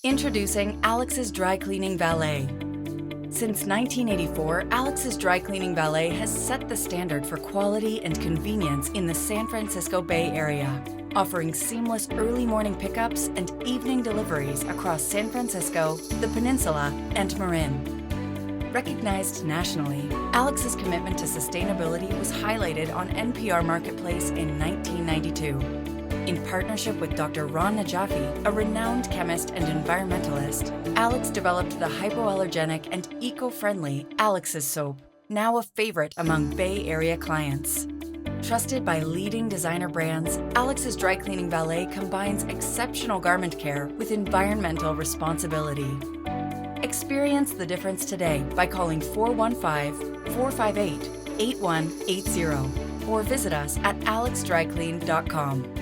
Introducing Alex's Dry Cleaning Valet. Since 1984, Alex's Dry Cleaning Valet has set the standard for quality and convenience in the San Francisco Bay Area, offering seamless early morning pickups and evening deliveries across San Francisco, the Peninsula, and Marin. Recognized nationally, Alex's commitment to sustainability was highlighted on NPR Marketplace in 1992. In partnership with Dr. Ron Najafi, a renowned chemist and environmentalist, Alex developed the hypoallergenic and eco-friendly Alex's soap, now a favorite among Bay Area clients. Trusted by leading designer brands, Alex's Dry Cleaning Valet combines exceptional garment care with environmental responsibility. Experience the difference today by calling 415-458-8180 or visit us at alexdryclean.com.